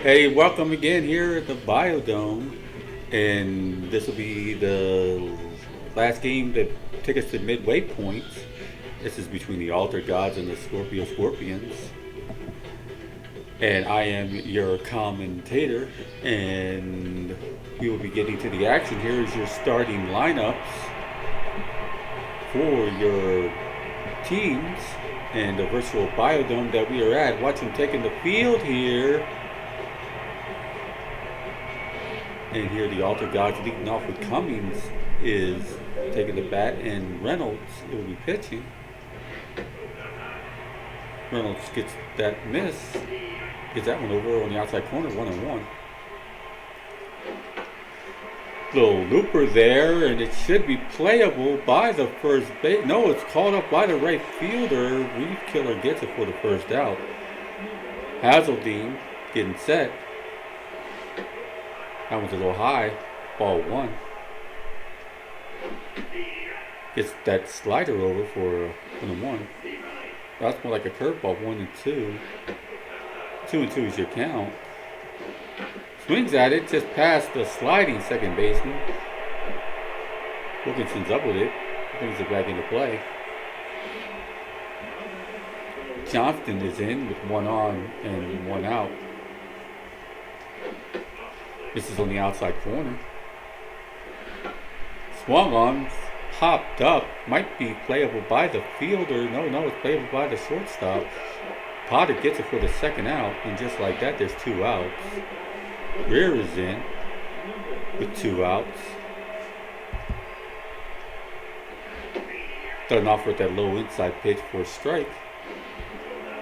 Hey, welcome again here at the Biodome, and this will be the last game that take us to midway points. This is between the Altar Gods and the Scorpio Scorpions, and I am your commentator, and we will be getting to the action. Here is your starting lineups for your teams and the virtual Biodome that we are at. Watch them taking the field here. And here the Altar Gods leading off with Cummings is taking the bat, and Reynolds will be pitching. Reynolds gets that miss, gets that one over on the outside corner, 1-1. Little looper there, and it should be playable by the first base. No, it's called up by the right fielder. Reef Killer gets it for the first out. Hazeldine getting set. That one's a little high. Ball 1. Gets that slider over for 1-1. That's more like a curveball. 1-2. 2-2 is your count. Swings at it, just past the sliding second baseman. Wilkinson's up with it. Brings it back into play. Johnston is in with 1 on and 1 out. This is on the outside corner. Swung on, popped up, might be playable by the fielder. No, it's playable by the shortstop. Potter gets it for the second out, and just like that, there's 2 outs. Greer is in with 2 outs. Starting off with that low inside pitch for a strike.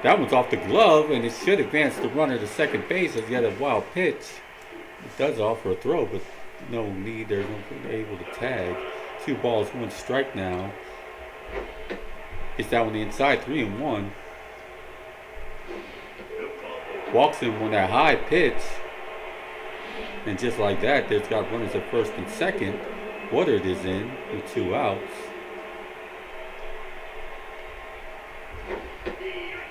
That one's off the glove, and it should advance the runner to second base as he had a wild pitch. It does offer a throw, but no need. They're able to tag. 2 balls, 1 strike now. It's down on the inside, 3-1. Walks him on that high pitch. And just like that, there's got runners at first and second. Woodard is in with 2 outs.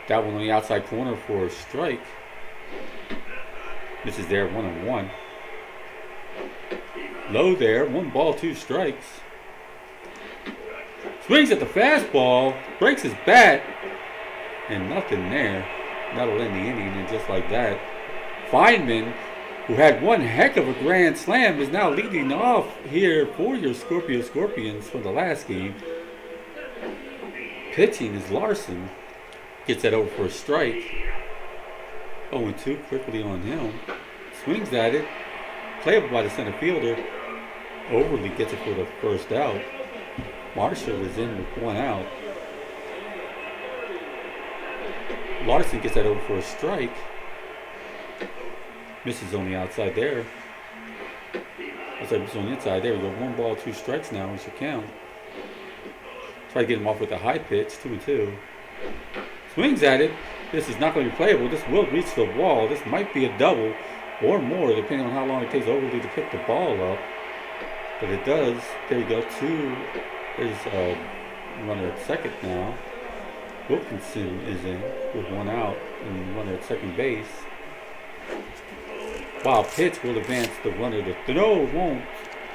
That one on the outside corner for a strike. This is there, 1-1. Low there, 1 ball, 2 strikes. Swings at the fastball, breaks his bat, and nothing there. That'll end the inning, and just like that, Feynman, who had one heck of a grand slam, is now leading off here for your Scorpio Scorpions for the last game. Pitching is Larson. Gets that over for a strike. 0-2 quickly on him. Swings at it. Playable by the center fielder. Overly gets it for the first out. Marshall is in with 1 out. Larson gets that over for a strike. Misses on the outside there. Misses on the inside. There we go. 1 ball, 2 strikes now is your count. Try to get him off with a high pitch. 2-2. Swings at it. This is not going to be playable. This will reach the wall. This might be a double or more, depending on how long it takes Overly to pick the ball up. But it does. There you go. 2. There's a runner at second now. Wilkinson is in with 1 out and runner at second base. Wild pitch will advance the runner to third. No, it won't.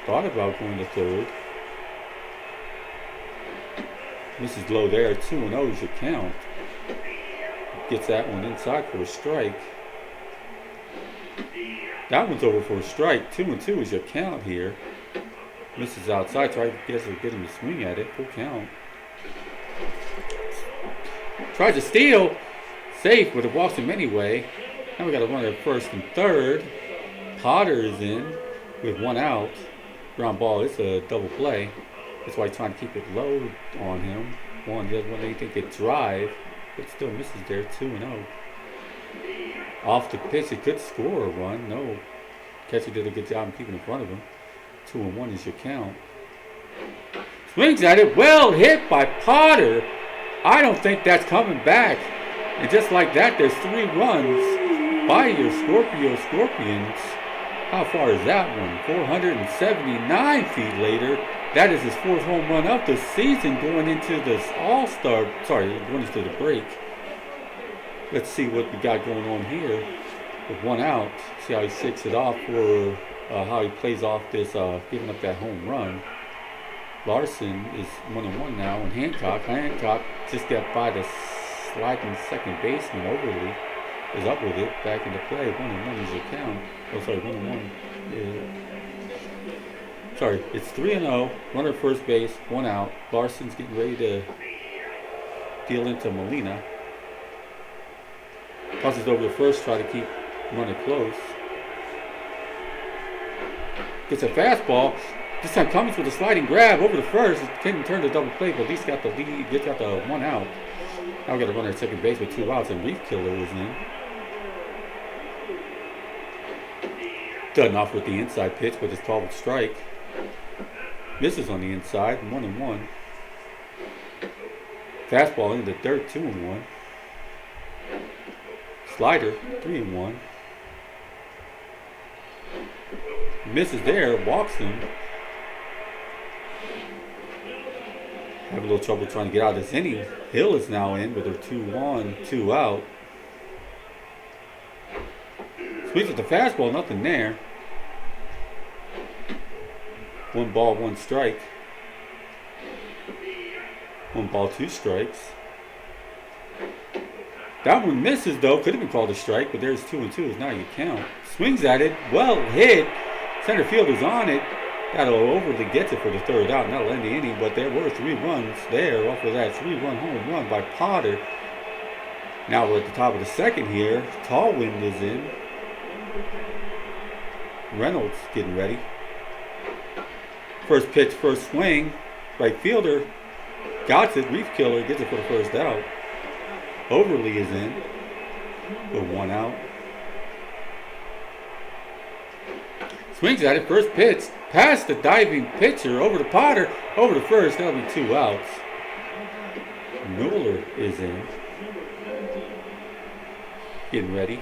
Thought about going to third. This is low there. 2-0 is your count. Gets that one inside for a strike. That one's over for a strike. 2-2 is your count here. Misses outside. Try to get him to swing at it. Full count. Tries to steal. Safe, but it walks him anyway. Now we got a runner at first and third. Potter is in with 1 out. Ground ball. It's a double play. That's why he's trying to keep it low on him. One doesn't want anything to drive, but still misses there. 2-0. Off the pitch, it could score a run. No. Catcher did a good job in keeping in front of him. 2-1 is your count. Swings at it. Well hit by Potter. I don't think that's coming back. And just like that, there's 3 runs by your Scorpio Scorpions. How far is that one? 479 feet later. That is his 4th home run of the season going into this going into the break. Let's see what we got going on here with one out. See how he shakes it off, or how he plays off this, giving up that home run. Larson is 1-1 now, and Hancock just got by the sliding second baseman. Overly is up with it, back into play. 1-1 is your count. Oh, sorry, 1-1. Sorry, it's 3-0. Runner first base, one out. Larson's getting ready to deal into Molina. Tosses over to first, try to keep runner close. Gets a fastball. This time Cummins with a sliding grab over to first. It couldn't turn to double play, but at least got the lead. Gets got the one out. Now we got a runner at second base with 2 outs, and Reef Killer is in. Done off with the inside pitch, but it's called a strike. Misses on the inside, 1-1. Fastball into the dirt, 2-1. Slider, 3-1. Misses there, walks him. Have a little trouble trying to get out of this inning. Hill is now in with her 2-1, 2 out. Sweeps with the fastball, nothing there. 1 ball, 1 strike. 1 ball, 2 strikes. That one misses though, could have been called a strike, but there's 2-2 is now you count. Swings at it, well hit. Center fielder's on it. That'll overly get it for the 3rd out, and that'll end the inning, but there were 3 runs there off of that 3-run home run by Potter. Now we're at the top of the 2nd here. Tallwind is in. Reynolds getting ready. First pitch, first swing. Right fielder got it. Reef Killer gets it for the 1st out. Overly is in with 1 out. Swings at it, first pitch, past the diving pitcher, over to Potter, over to first, that'll be 2 outs. Mueller is in. Getting ready.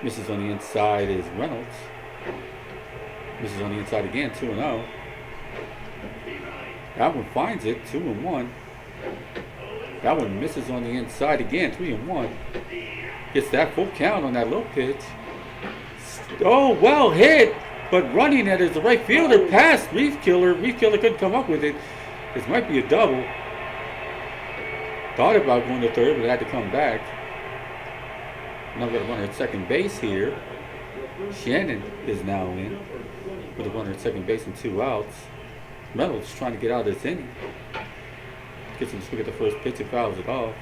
Misses on the inside is Reynolds. Misses on the inside again, 2-0. That one finds it, 2-1. That one misses on the inside again, 3-1. Gets that full count on that low pitch. Oh, well hit, but running at it is the right fielder past Reef Killer. Reef Killer couldn't come up with it. This might be a double. Thought about going to 3rd, but had to come back. Now we've got a runner at second base here. Shannon is now in with a runner at second base and 2 outs. Reynolds trying to get out of this inning. Gets him to swing at the first pitch and fouls it off.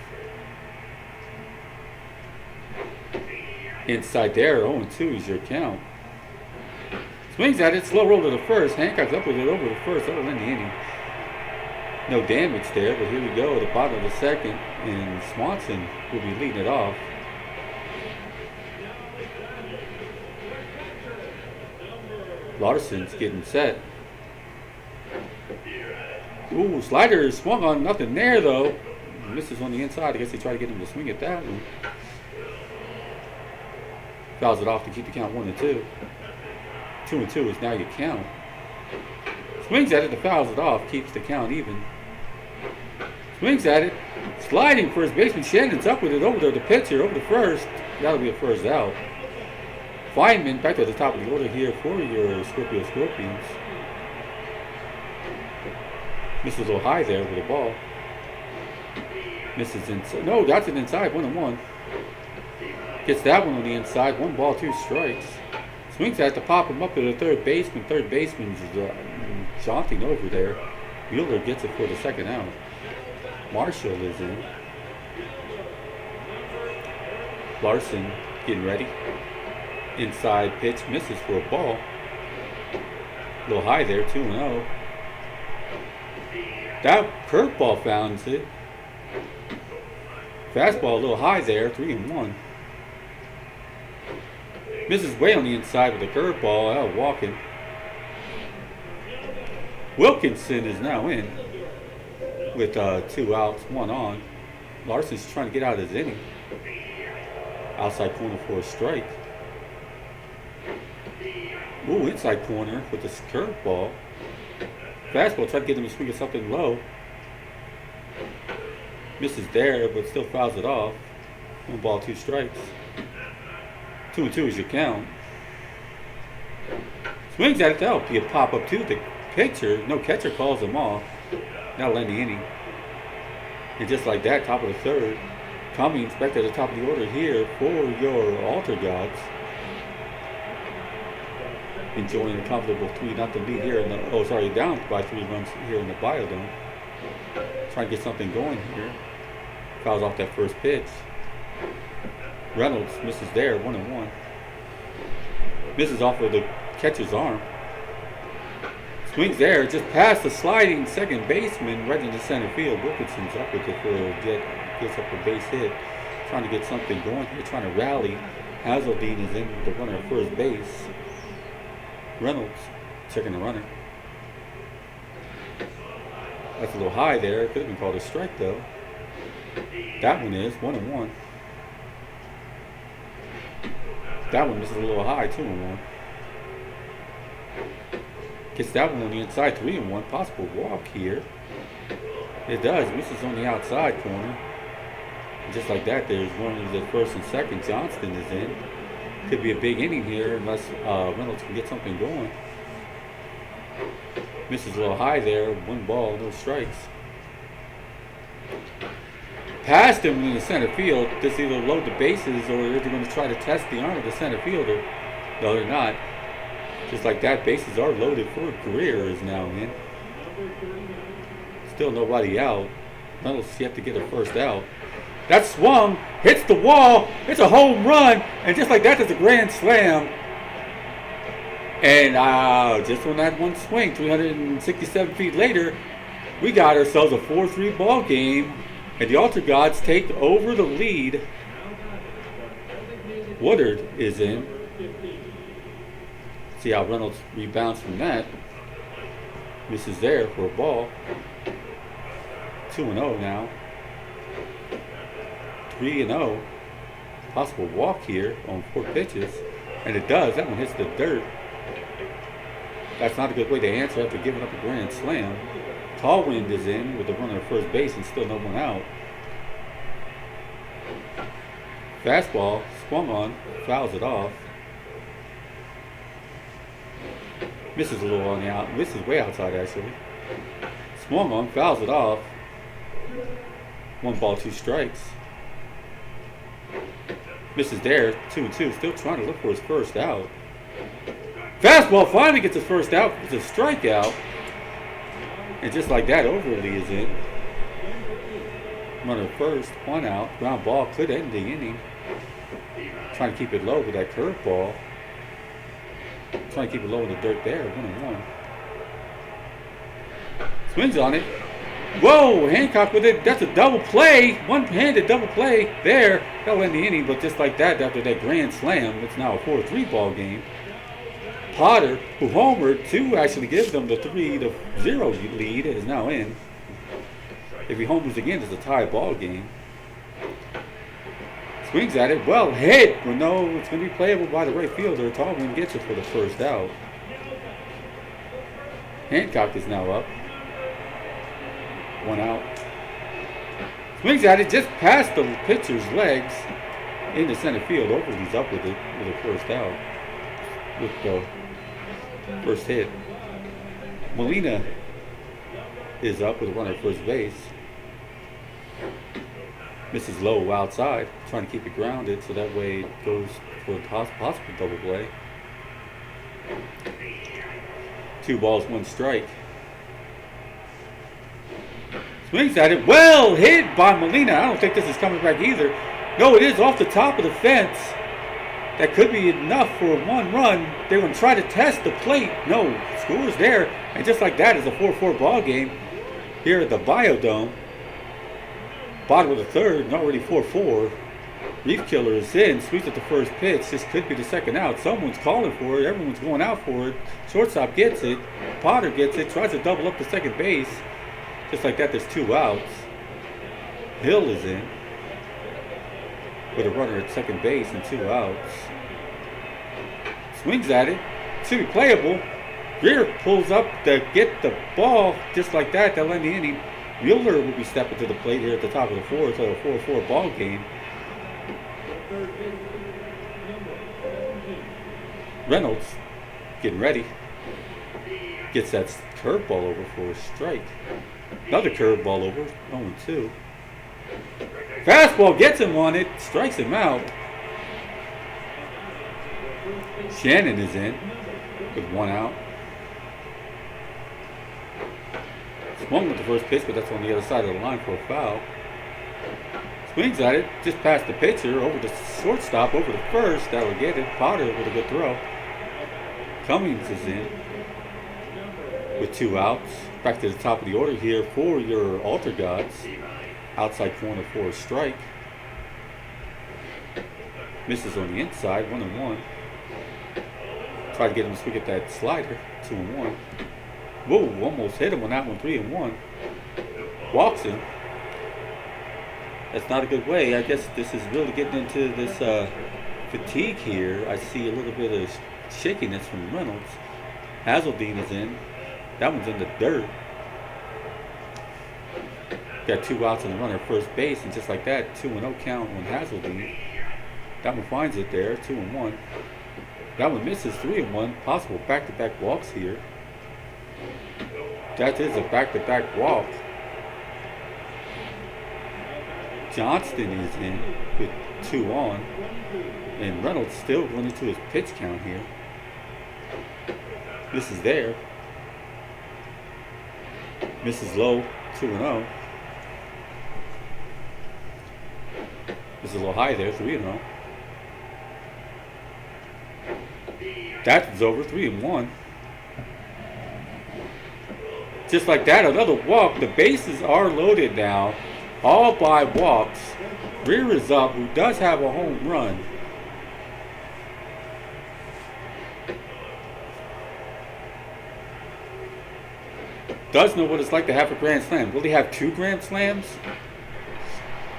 Inside there, 0-2 is your count. Swings at it, slow roll to the first. Hancock's up with it over the first. That'll end the inning. No damage there, but here we go, the bottom of the 2nd, and Swanson will be leading it off. Larson's getting set. Ooh, slider swung on, nothing there though. Misses on the inside. I guess they try to get him to swing at that one. Fouls it off to keep the count 1-2. 2-2 is now your count. Swings at it, fouls it off, keeps the count even. Swings at it, sliding first baseman. Shannon's up with it over to the pitcher, over to first. That'll be a 1st out. Feynman back to the top of the order here for your Scorpio Scorpions. Misses a little high there with the ball. Misses inside. No, that's it inside, 1-1. Gets that one on the inside, 1 ball, 2 strikes. Swings at to pop him up to the 3rd baseman. 3rd baseman's jaunting over there. Mueller gets it for the 2nd out. Marshall is in. Larson getting ready. Inside pitch, misses for a ball. A little high there, 2-0. That curveball founds it. Fastball a little high there, 3-1. Misses way on the inside with a curveball, out walking. Wilkinson is now in with 2 outs, 1 on. Larson's trying to get out of his inning. Outside corner for a strike. Ooh, inside corner with this curveball. Fastball, try to get him to swing at something low. Misses there, but still fouls it off. 1 ball, 2 strikes. 2-2 is your count. Swings at it, that'll be a pop up too. The pitcher, no catcher calls him off. That'll end the inning. And just like that, top of the third. Tommy Inspector at the top of the order here for your Altar Gods. Enjoying a comfortable 3-0 lead here in the, down by 3 runs here in the Biodome. Trying to get something going here. Fouls off that first pitch. Reynolds misses there, 1-1. Misses off of the catcher's arm. Swings there, just past the sliding second baseman right into center field. Wilkinson's up with it for gets up a base hit. Trying to get something going here, trying to rally. Hazeldine is in with the runner at first base. Reynolds checking the runner. That's a little high there. Could have been called a strike though. That one is 1-1. That one misses a little high, 2-1. Gets that one on the inside, 3-1. Possible walk here. It does. Misses on the outside corner. And just like that, there's runners at first and second. Johnston is in. Could be a big inning here unless Reynolds can get something going. Misses a little high there. 1 ball, no strikes. Past him in the center field. Just either load the bases or they're going to try to test the arm of the center fielder. No, they're not. Just like that, bases are loaded for Greer is now in. Still nobody out. Reynolds yet to get a first out. That swung, hits the wall, it's a home run, and just like that, there's a grand slam. And just on that one swing, 367 feet later, we got ourselves a 4-3 ball game, and the Altar Gods take over the lead. Woodard is in. See how Reynolds rebounds from that. Misses there for a ball. 2-0 now. 3-0. Possible walk here on 4 pitches. And it does. That one hits the dirt. That's not a good way to answer after giving up a grand slam. Tallwind is in with the runner at first base and still no one out. Fastball swung on. Fouls it off. Misses a little on the out. Misses way outside actually. Swung on. Fouls it off. 1 ball, 2 strikes. Misses there, 2-2. Still trying to look for his first out. Fastball finally gets his first out. It's a strikeout. And just like that, Overly is in. Runner first, 1 out. Ground ball could end the inning. Trying to keep it low with that curveball. Trying to keep it low in the dirt there, 1-1. Swings on it. Whoa, Hancock with it. That's a double play. One-handed double play there. That'll end the inning, but just like that, after that grand slam, it's now a 4-3 ball game. Potter, who homered to actually give them the 3-0 lead, is now in. If he homers again, it's a tie ball game. Swings at it. Well hit. Well, no, it's going to be playable by the right fielder. Tallman gets it for the first out. Hancock is now up. 1 out. Swings at it just past the pitcher's legs into center field. Overly's up with it with the first out. With the first hit. Molina is up with a runner at first base. Misses low outside, trying to keep it grounded so that way it goes for a possible double play. 2 balls, 1 strike. Swings at it. Well hit by Molina. I don't think this is coming back either. No, it is off the top of the fence. That could be enough for a 1 run. They're going to try to test the plate. No, scores there. And just like that, it's a 4-4 ball game here at the Biodome. Bottom of the third, and already 4-4. Reef Killer is in, sweeps at the first pitch. This could be the second out. Someone's calling for it. Everyone's going out for it. Shortstop gets it. Potter gets it. Tries to double up to second base. Just like that, there's 2 outs. Hill is in with a runner at second base and 2 outs. Swings at it. Should be playable. Greer pulls up to get the ball. Just like that, they'll end the inning. Mueller will be stepping to the plate here at the top of the 4th, so a 4-4 ball game. Reynolds getting ready. Gets that curveball over for a strike. Another curveball over, 0-2. Fastball gets him on it, strikes him out. Shannon is in with 1 out. Swung with the first pitch, but that's on the other side of the line for a foul. Swings at it, just past the pitcher, over the shortstop, over the first. That'll get it. Potter with a good throw. Cummings is in with 2 outs. Back to the top of the order here for your Altar Gods. Outside corner for a strike. Misses on the inside, 1-1. Try to get him to swing at that slider, 2-1. Whoa, almost hit him on that one, 3-1. Walks him. That's not a good way. I guess this is really getting into this fatigue here. I see a little bit of shakiness from Reynolds. Hazeldine is in. That one's in the dirt. Got 2 outs and a runner at first base, and just like that, 2-0 count on Hazeldine. That one finds it there, 2-1. That one misses, 3-1. Possible back-to-back walks here. That is a back-to-back walk. Johnston is in with 2 on. And Reynolds still going into his pitch count here. This is there. Misses low, 2-0. This is a little high there, 3-0. That's over, 3-1. Just like that, another walk. The bases are loaded now, all by walks. Rear is up, who does have a home run. Does know what it's like to have a grand slam. Will he have 2 grand slams?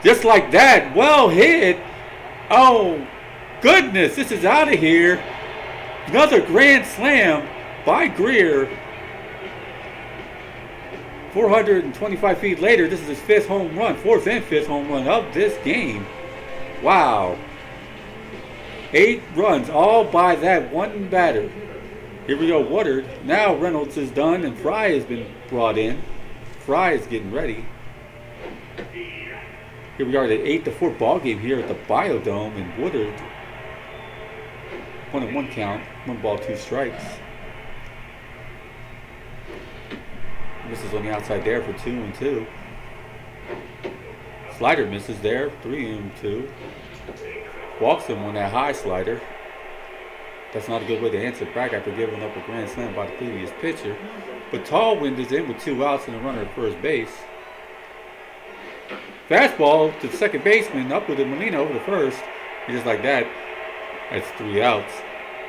Just like that, well hit. Oh, goodness, this is out of here. Another grand slam by Greer. 425 feet later, this is his 5th home run, 4th and 5th home run of this game. Wow. 8 runs, all by that one batter. Here we go, Woodard. Now Reynolds is done, and Fry has been brought in. Fry is getting ready. Here we are at an 8-4 ball game here at the Biodome, and Woodard 1-1 count, 1 ball, 2 strikes. Misses on the outside there for 2-2. Slider misses there, 3-2. Walks him on that high slider. That's not a good way to answer back after giving up a grand slam by the previous pitcher. But Tallwind is in with 2 outs and a runner at first base. Fastball to the second baseman, up with the Molina over the first. And just like that, that's 3 outs.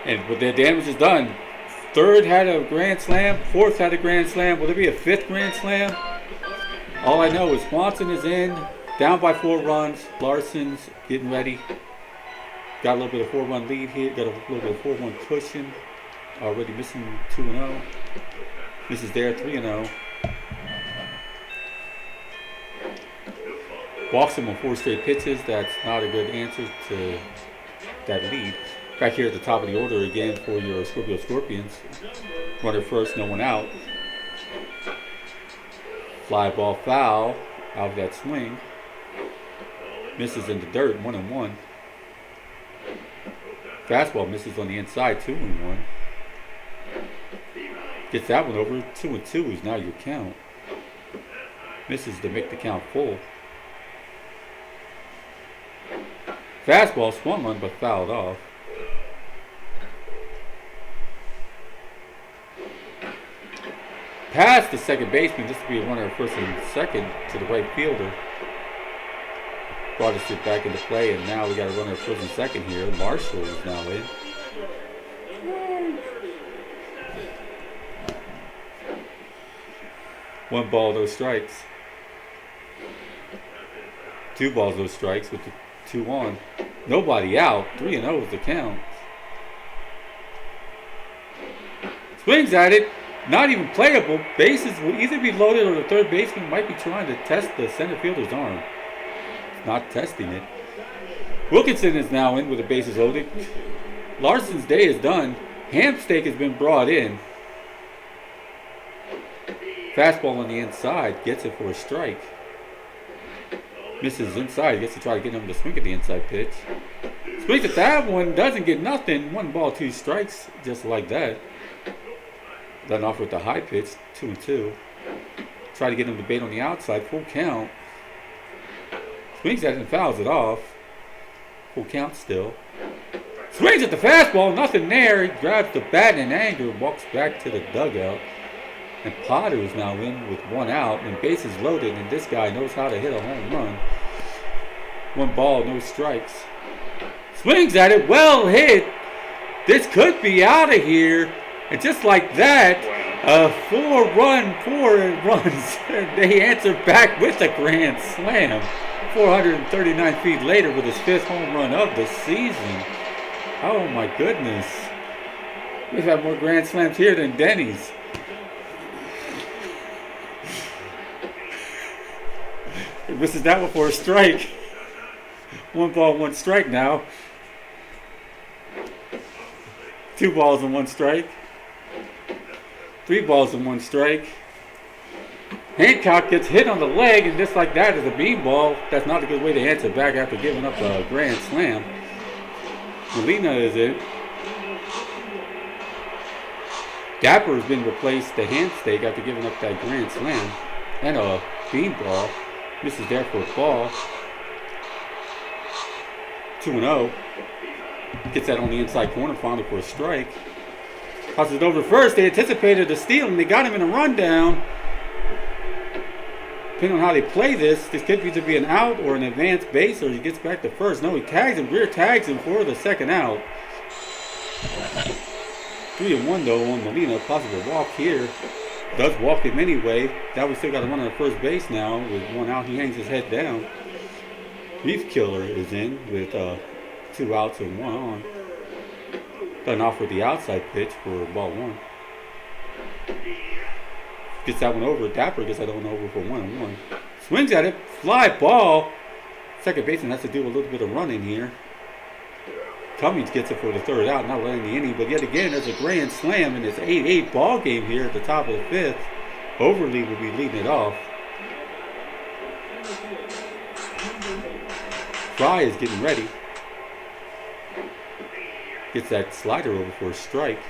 And with that damage is done. 3rd had a grand slam, 4th had a grand slam. Will there be a 5th grand slam? All I know is Swanson is in, down by 4 runs. Larson's getting ready. Got a little bit of 4-run lead here. Got a little bit of 4-1 cushion. Already missing 2-0. Misses there, 3-0. Walks him on 4 straight pitches. That's not a good answer to that lead. Back here at the top of the order again for your Scorpio Scorpions. Runner first, no one out. Fly ball foul out of that swing. Misses in the dirt, 1-1. Fastball misses on the inside, 2-1. Gets that one over, 2-2 is now your count. Misses to make the count full. Fastball swung on but fouled off. Past the second baseman, this will be a runner at first and second to the right fielder. Brought us back into play, and now we got a runner at first and second here. Marshall is now in. 1 ball, no strikes. 2 balls, no strikes with the 2 on. Nobody out. 3-0 is the count. Swings at it. Not even playable. Bases will either be loaded or the third baseman might be trying to test the center fielder's arm. Not testing it. Wilkinson is now in with the bases loaded. Larson's day is done. Hamsteak has been brought in. Fastball on the inside, gets it for a strike. Misses inside, gets to try to get him to swing at the inside pitch. Swings at that one, doesn't get nothing. 1-2 strikes, just like that. Done off with the high pitch, 2-2. Try to get him to bait on the outside, full count. Swings at it and fouls it off. Full count still. Swings at the fastball, nothing there. He grabs the bat in anger, walks back to the dugout. And Potter is now in with 1 out and bases loaded, and this guy knows how to hit a home run. 1 ball, no strikes. Swings at it, well hit. This could be out of here. And just like that, 4 runs. They answer back with a grand slam. 439 feet later with his 5th home run of the season. Oh my goodness. We've had more grand slams here than Denny's. He misses that one for a strike. 1 ball, 1 strike now. 2 balls and 1 strike. 3 balls and 1 strike. Hancock gets hit on the leg, and just like that is a beanball. That's not a good way to answer back after giving up a grand slam. Molina is in. Dapper has been replaced to Hamsteak after giving up that grand slam. And a beanball. Misses there for a ball. 2-0. Gets that on the inside corner, finally for a strike. Tosses it over first. They anticipated a steal, and they got him in a rundown. Depending on how they play this could either be an out or an advanced base, or he gets back to first. No, he tags him, rear tags him for the 2nd out. 3-1 though on Molina. Possible walk here. Does walk him anyway. That we still got a runner at first base now. With 1 out, he hangs his head down. Beef Killer is in with 2 outs and 1 on. Done off with the outside pitch for ball 1. Gets that one over. Dapper gets that one over for 1-1. Swings at it. Fly ball. Second baseman has to do a little bit of running here. Cummings gets it for the 3rd out, not letting the inning. But yet again, there's a grand slam in this 8-8 ball game here at the top of the 5th. Overly will be leading it off. Fry is getting ready. Gets that slider over for a strike.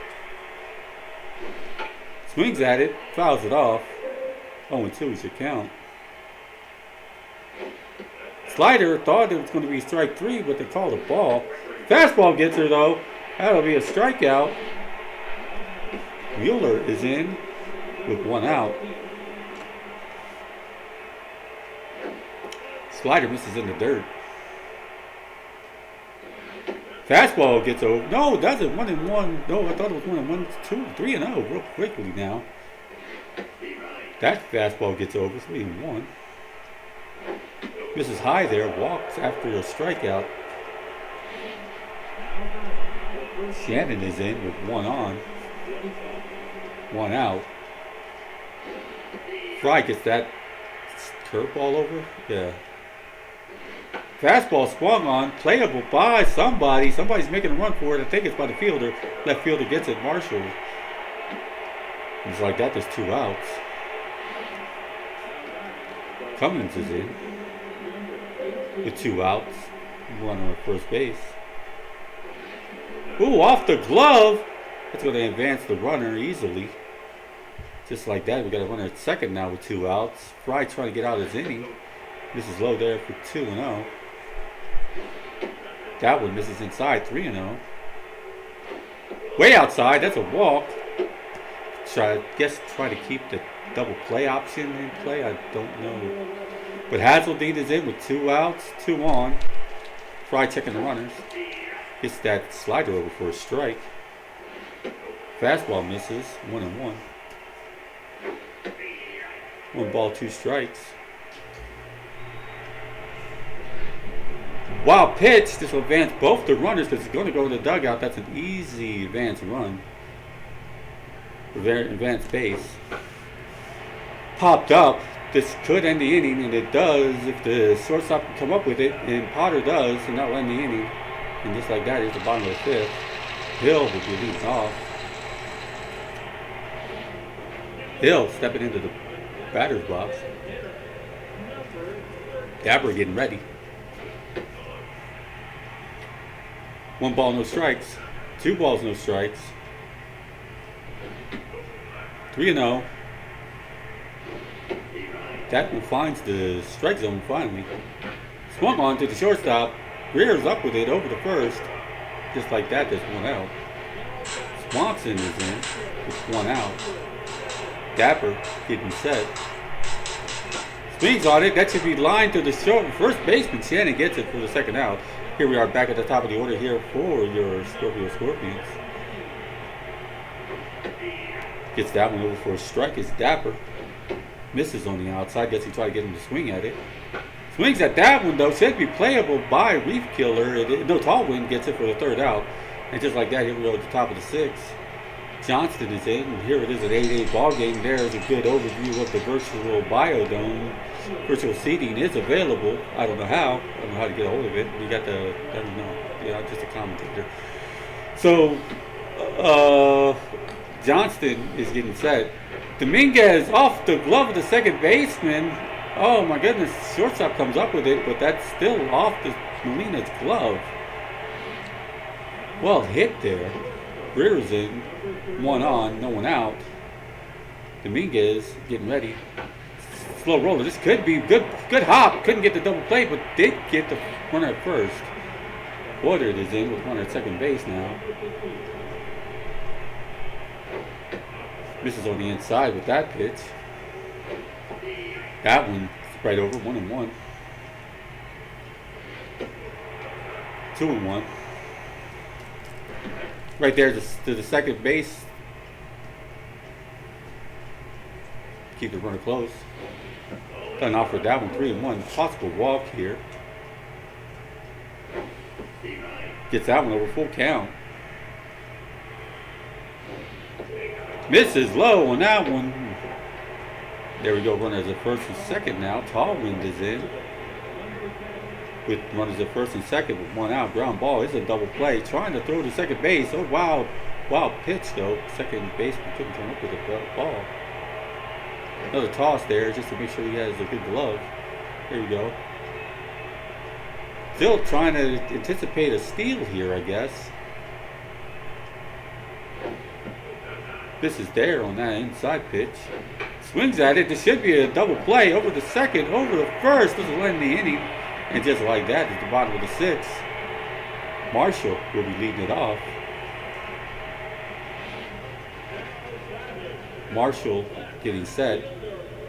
Swings at it, fouls it off. 0-2 he should count. Slider thought it was going to be strike 3, but they called a ball. Fastball gets her though. That'll be a strikeout. Mueller is in with 1 out. Slider misses in the dirt. Fastball gets over. No, it doesn't. 1-1. No, I thought it was 1-1, 2, 3-0 real quickly now. That fastball gets over. 3-1. Misses high there. Walks after a strikeout. Shannon is in with 1 on. 1 out. Fry gets that curveball over. Yeah. Fastball swung on, playable by somebody. Somebody's making a run for it. I think it's by the fielder. Left fielder gets it. Marshall. It's like that. There's 2 outs. Cummings is in with 2 outs. Runner at first base. Ooh, off the glove. That's going to advance the runner easily. Just like that. We got a runner at second now with 2 outs. Fry trying to get out of his inning. Misses low there for 2-0. That one misses inside, 3-0. Way outside, that's a walk. Try to keep the double play option in play. I don't know. But Hazeldine is in with 2 outs, 2 on. Fry checking the runners. Gets that slider over for a strike. Fastball misses, 1-1. 1 ball, 2 strikes. Wild pitch. This will advance both the runners because it's going to go to the dugout. That's an easy advance run. Advanced base. Popped up. This could end the inning, and it does if the shortstop can come up with it. And Potter does, and not end the inning. And just like that, it's the bottom of the 5th. Hill will be leading off. Hill stepping into the batter's box. Dapper getting ready. 1 ball, no strikes. 2 balls, no strikes. 3-0. Dapper finds the strike zone finally. Swung on to the shortstop. Rears up with it over the first. Just like that, there's 1 out. Swanson is in with 1 out. Dapper getting set. Swings on it. That should be lined to the first baseman. Shannon gets it for the 2nd out. Here we are back at the top of the order here for your Scorpio Scorpions. Gets that one over for a strike. It's Dapper. Misses on the outside. Guess he tried to get him to swing at it. Swings at that one though. Should be playable by Reef Killer. No, Tallwind gets it for the 3rd out. And just like that, here we go at the top of the 6th. Johnston is in. And here it is, an 8-8 ball game. There's a good overview of the virtual biodome. Virtual seating is available. I don't know how. I don't know how to get a hold of it. You got the, I don't know. Yeah, just a commentator. So, Johnston is getting set. Dominguez off the glove of the 2nd baseman. Oh my goodness, shortstop comes up with it, but that's still off the Molina's glove. Well hit there. Rears in. 1 on, no 1 out. Dominguez getting ready. Slow roller. This could be good hop. Couldn't get the double play, but did get the runner at first. Woodard is in with runner at 2nd base now. Misses on the inside with that pitch. That one right over, 1-1. 2-1. Right there to the 2nd base. Keep the runner close. Done off with that one, 3-1. Possible walk here. Gets that one over, full count. Misses low on that one. There we go, runners at 1st and 2nd now. Tallwind is in. With runners at 1st and 2nd with 1 out. Ground ball is a double play. Trying to throw to 2nd base. Oh, wild pitch though. 2nd baseman couldn't turn up with the ball. Another toss there just to make sure he has a good glove. Here we go. Still trying to anticipate a steal here, I guess. This is there on that inside pitch. Swings at it. This should be a double play. Over the 2nd, over the 1st. This will end the inning. And just like that, at the bottom of the 6th, Marshall will be leading it off. Marshall getting set.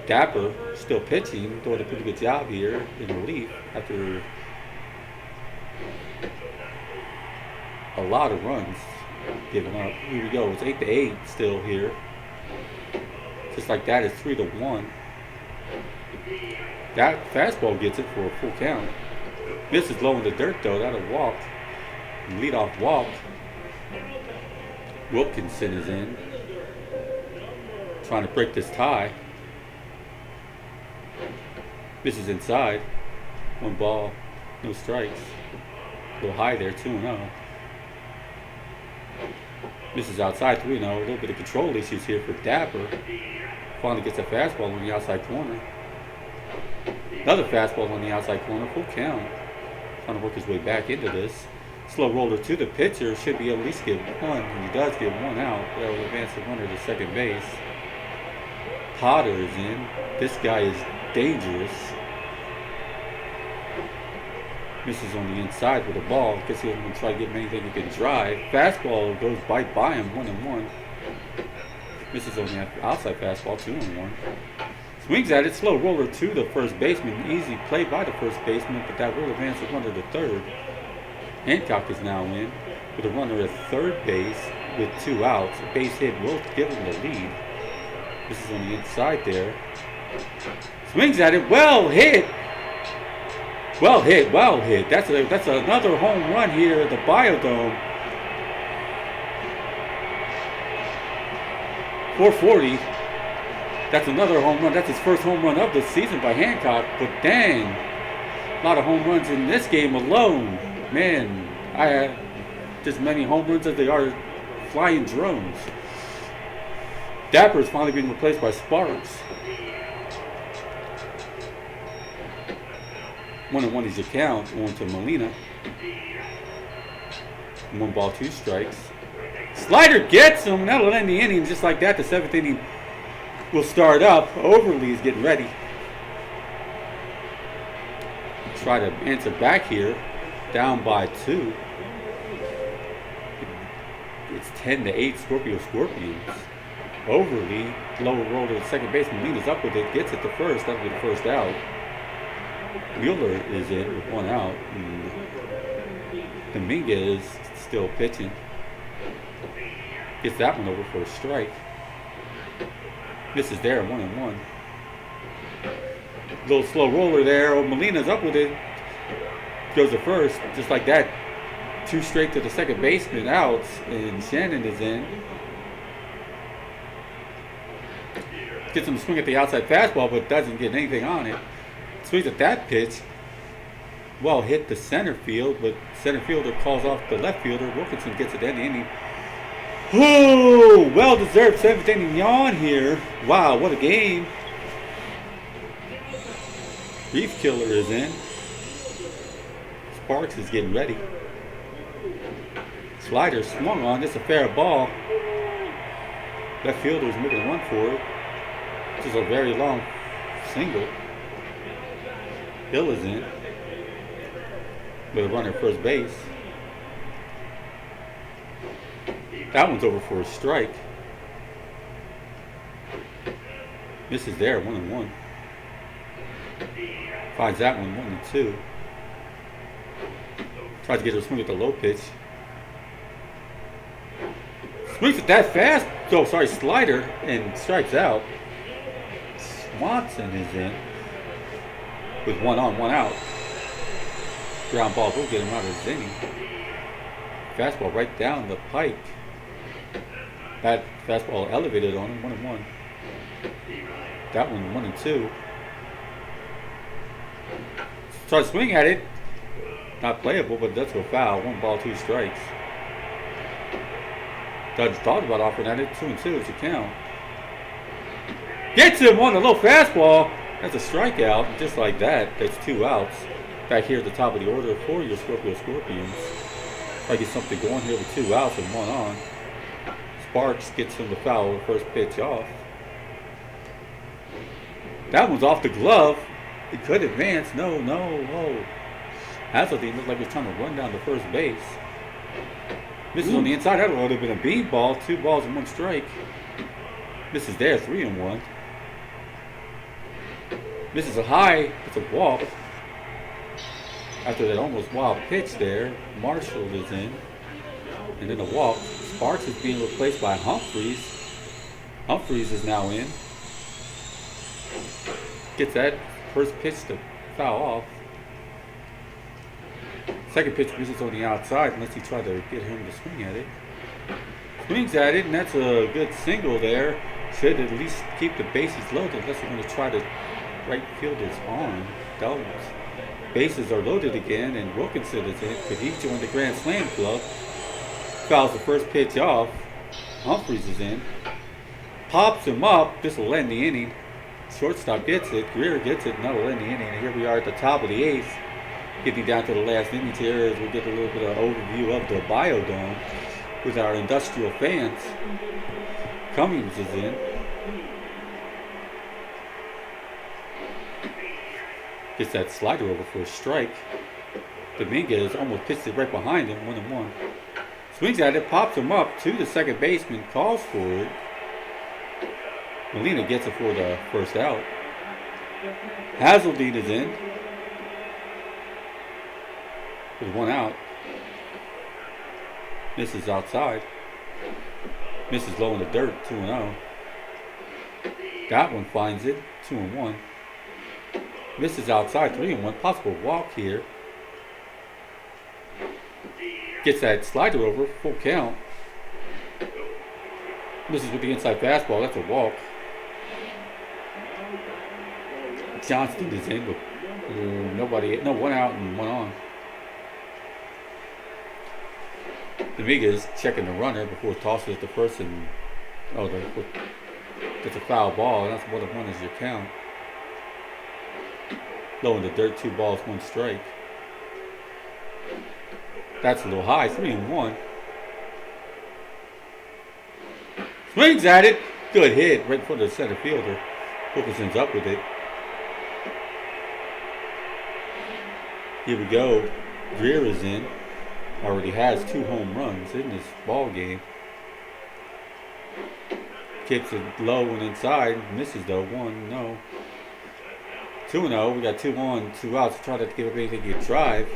Dapper still pitching, doing a pretty good job here in relief after a lot of runs given up. Here we go. It's 8-8 still here. Just like that, it's 3-1. That fastball gets it for a full count. Misses low in the dirt though. That'll walk. Lead off walk. Wilkinson is in. Trying to break this tie. Misses inside. 1 ball, no strikes. A little high there, 2-0. Misses outside, 3-0. A little bit of control issues here for Dapper. Finally gets a fastball on the outside corner. Another fastball on the outside corner, full count. Trying to work his way back into this. Slow roller to the pitcher. Should be able to at least get 1. And he does get 1 out. That will advance the runner to 2nd base. Potter is in. This guy is dangerous. Misses on the inside with a ball. Guess he'll try to get anything he can drive. Fastball goes by him, 1-1. Misses on the outside fastball, 2-1. Swings at it, slow roller to the 1st baseman. Easy play by the 1st baseman, but that will advance the runner to 3rd. Hancock is now in with a runner at 3rd base with 2 outs. A base hit will give him the lead. This is on the inside there. Swings at it, well hit. Well hit. That's another home run here at the Biodome. 440. That's another home run. That's his first home run of the season by Hancock. But dang, a lot of home runs in this game alone. Man, as many home runs as they are flying drones. Dapper is finally being replaced by Sparks. 1-1 is your count. On to Molina. 1 ball, 2 strikes. Slider gets him. That'll end the inning just like that. The 7th inning will start up. Overly is getting ready. Try to answer back here. Down by 2. It's 10-8 Scorpio Scorpions. Overly, lower roll to the second base. Molina's up with it. Gets it to first. That'll be the first out. Wheeler is in with 1 out. And Dominguez still pitching. Gets that one over for a strike. This is there, 1-1. Little slow roller there. Oh, Molina's up with it. Goes to first, just like that. 2 straight to the second baseman, outs, and Shannon is in. Gets him to swing at the outside fastball, but doesn't get anything on it. Swings at that pitch. Well, hit the center field, but center fielder calls off the left fielder. Wilkinson gets it at the inning. Oh, well-deserved 7th inning yawn here. Wow, what a game. Reef Killer is in. Sparks is getting ready. Slider swung on. It's a fair ball. Left fielder is making a run for it. This is a very long single. Hill is in with a runner at first base. That one's over for a strike. This is there, 1-1. Finds that one, 1-2. Tries to get her swing at the low pitch. Swings it that fast. Oh, sorry, slider, and strikes out. Swanson is in with 1 on, 1 out. Ground ball will get him out of his inning. Fastball right down the pike. That fastball elevated on him, 1-1. That one, 1-2. Try to swing at it. Not playable, but that's a foul. 1 ball, 2 strikes. Judge thought about offering at it. 2-2 is the count. Gets him on a low fastball. That's a strikeout. Just like that, that's 2 outs. Back here at the top of the order for your Scorpio Scorpions. Try to get something going here with 2 outs and 1 on. Sparks gets him the foul with first pitch off. That one's off the glove. He could advance. No. Hazeltine looked like he was trying to run down to first base. This is on the inside. That would have been a bean ball. 2 balls and 1 strike. This is there, 3-1. This is a high. It's a walk. After that almost wild pitch there, Marshall is in. And then a walk. Sparks is being replaced by Humphreys. Humphreys is now in. Gets that first pitch to foul off. Second pitch misses on the outside unless he tried to get him to swing at it. Swings at it, and that's a good single there. Should at least keep the bases loaded unless we're going to try to right fielder's arm. Those bases are loaded again, and Wilkinson is in because he joined the Grand Slam club. Fouls the first pitch off. Humphreys is in. Pops him up. This will end the inning. Shortstop gets it. Greer gets it. And that'll end the inning. And here we are at the top of the 8th. Getting down to the last inning here as we get a little bit of overview of the Biodome with our industrial fans. Cummings is in. Gets that slider over for a strike. Dominguez almost pitched it right behind him, 1-1. Swings at it, pops him up to the second baseman, calls for it. Molina gets it for the first out. Hazeltine is in. With 1 out. Misses outside. Misses low in the dirt, 2-0. That one finds it, 2-1. Misses outside, 3-1. Possible walk here. Gets that slider over, full count. Misses with the inside fastball, that's a walk. Johnston is in with nobody, no 1 out and 1 on. Dominguez checking the runner before it tosses the first and it's a foul ball. And that's 1-1 is your count. Low in the dirt, 2 balls, 1 strike. That's a little high, 3-1. Swings at it. Good hit right in front of the center fielder. Wilkinson's up with it. Here we go. Greer is in. Already has 2 home runs in this ball game. Kicks it low and inside. Misses though. 1-0. 2-0. We got 2 on, 2 outs. Try not to give up anything you drive.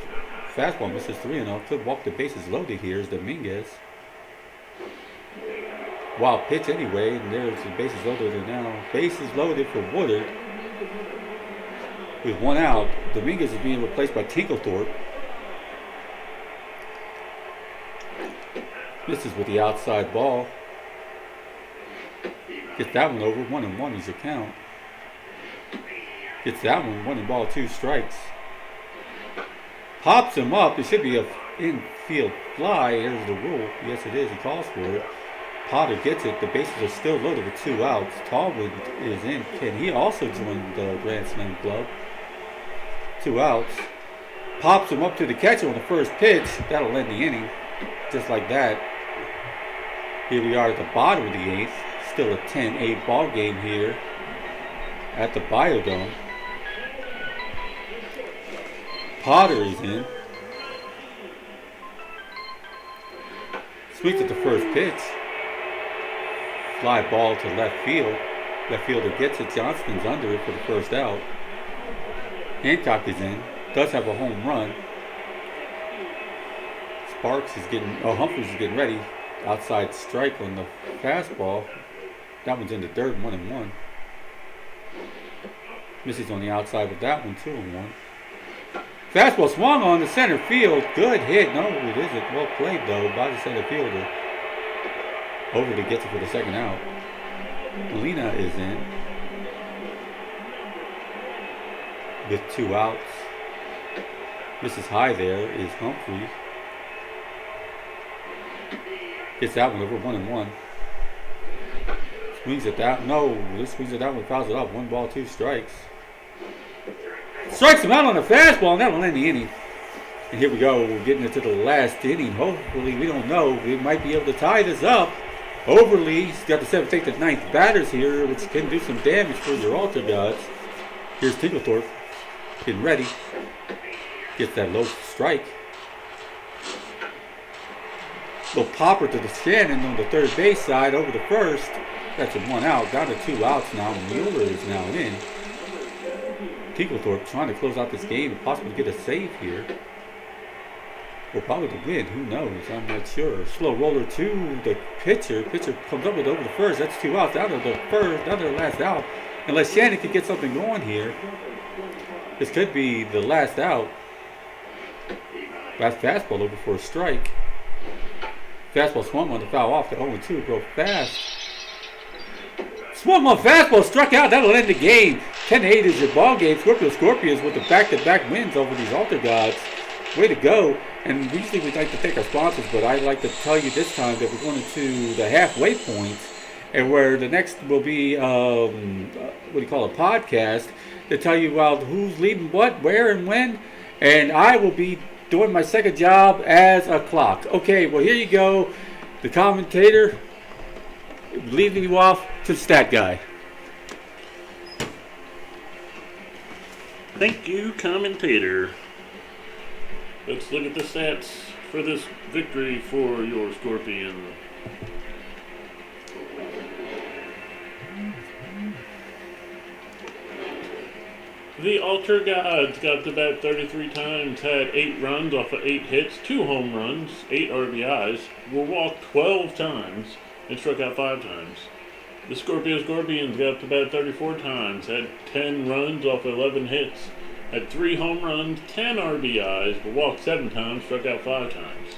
Fastball misses 3-0. Could walk the bases loaded here is Dominguez. Wild pitch anyway, and there's the bases loaded now. Bases loaded for Woodard. With 1 out, Dominguez is being replaced by Tinklethorpe. Misses with the outside ball. Gets that one over. 1-1 is your count. Gets that one. 1 2 strikes. Pops him up. It should be an infield fly. Here's the rule. Yes, it is. He calls for it. Potter gets it. The bases are still loaded with 2 outs. Tallwood is in. Can he also join the Grand Slam club? 2 outs. Pops him up to the catcher on the first pitch. That'll end the inning. Just like that. Here we are at the bottom of the 8th. Still a 10-8 ball game here at the Biodome. Potter is in. Swings at the first pitch. Fly ball to left field. Left fielder gets it. Johnston's under it for the first out. Hancock is in. Does have a home run. Humphreys is getting ready. Outside strike on the fastball. That one's in the dirt, 1-1. Misses on the outside with that one, 2-1. Fastball swung on the center field. Good hit. No, it isn't. Well played, though, by the center fielder. Overly gets it for the second out. Molina is in. With 2 outs. Misses high there is Humphrey. Gets that one over. 1-1. Swings at that. No, this swings at that one. Fouls it up. 1 ball, 2 strikes. Strikes him out on the fastball, and that will end the inning. And here we go. We're getting into the last inning. Hopefully, we don't know. We might be able to tie this up. Overly's got the 7th, 8th, and 9th batters here, which can do some damage for your Altar Gods. Here's Tinklethorpe. Getting ready. Gets that low strike. Little popper to the Shannon on the third base side over the first. That's a 1 out. Down to 2 outs now. Mueller is now in. Tinklethorpe trying to close out this game and possibly get a save here. Or probably to win. Who knows? I'm not sure. Slow roller to the pitcher. Pitcher comes up with over the first. That's 2 outs. Down to the first. Down to the last out. Unless Shannon could get something going here. This could be the last out. Last fastball over for a strike. Fastball swung on the foul off to 0-2. Go fast. Swung on fastball, struck out. That'll end the game. 10-8 is your ball game. Scorpio Scorpions with the back-to-back wins over these Altar Gods. Way to go. And usually we'd like to thank our sponsors, but I'd like to tell you this time that we're going to the halfway point, and where the next will be, a podcast to tell you about who's leading what, where, and when. And I will be doing my second job as a clock. Okay, well, here you go. The commentator leaving you off to the stat guy. Thank you, commentator. Let's look at the stats for this victory for your Scorpion. The Altar Gods got to bat 33 times, had 8 runs off of 8 hits, 2 home runs, 8 RBIs, were walked 12 times, and struck out 5 times. The Scorpio Scorpions got to bat 34 times, had 10 runs off 11 hits, had 3 home runs, 10 RBIs, were walked 7 times, struck out 5 times.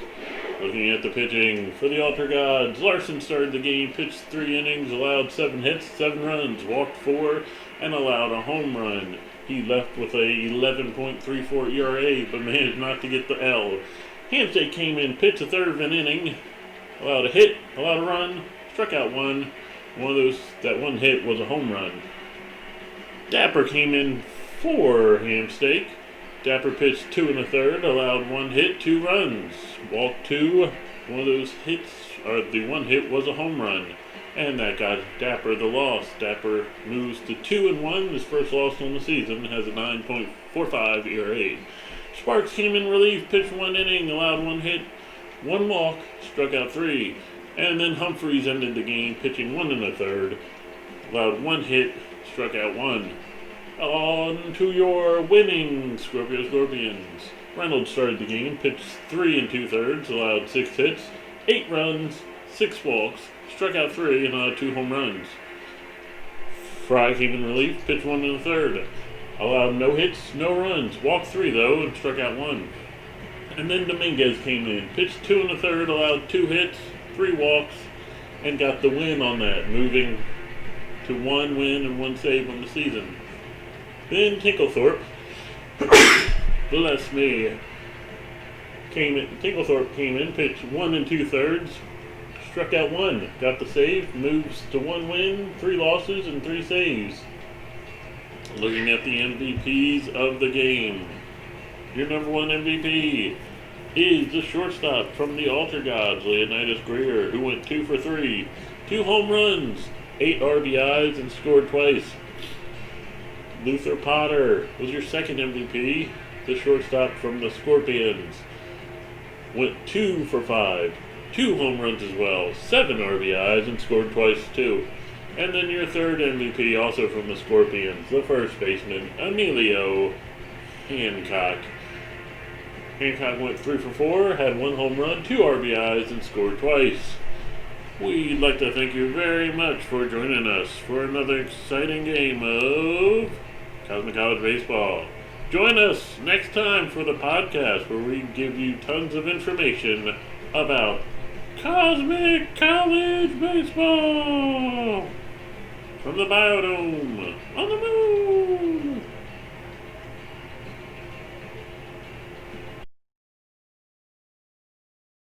Looking at the pitching for the Altar Gods, Larson started the game, pitched 3 innings, allowed 7 hits, 7 runs, walked 4, and allowed a home run. He left with a 11.34 ERA, but managed not to get the L. Hamstake came in, pitched the third of an inning, allowed a hit, allowed a run, struck out one. That one hit was a home run. Dapper came in for Hamstake. Dapper pitched 2 1/3, allowed 1 hit, 2 runs. Walked 2. One of those hits, or the 1 hit was a home run. And that got Dapper the loss. Dapper moves to 2-1, his first loss on the season, has a 9.45 ERA. Sparks came in relief, pitched 1 inning, allowed 1 hit, 1 walk, struck out 3. And then Humphreys ended the game, pitching 1 1/3, allowed 1 hit, struck out 1. On to your winning Scorpio Scorpions. Reynolds started the game, pitched 3 2/3, allowed 6 hits, 8 runs, 6 walks, struck out 3, and allowed 2 home runs. Fry came in relief, pitched 1 1/3, allowed no hits, no runs, walked 3 though, and struck out 1. And then Dominguez came in, pitched 2 1/3, allowed 2 hits, 3 walks, and got the win on that, moving to 1 win and 1 save on the season. Then Tinklethorpe, bless me, Tinklethorpe came in, pitched 1 2/3, struck out 1, got the save, moves to 1 win, 3 losses, and 3 saves. Looking at the MVPs of the game, your number 1 MVP is the shortstop from the Altar Gods, Leonidas Greer, who went 2 for 3, 2 home runs, 8 RBIs, and scored twice. Luther Potter was your second MVP, the shortstop from the Scorpions. Went 2 for 5, 2 home runs as well, 7 RBIs, and scored twice too. And then your third MVP, also from the Scorpions, the first baseman, Emilio Hancock. Hancock went 3 for 4, had 1 home run, 2 RBIs, and scored twice. We'd like to thank you very much for joining us for another exciting game of Cosmic College Baseball. Join us next time for the podcast where we give you tons of information about Cosmic College Baseball from the Biodome on the moon.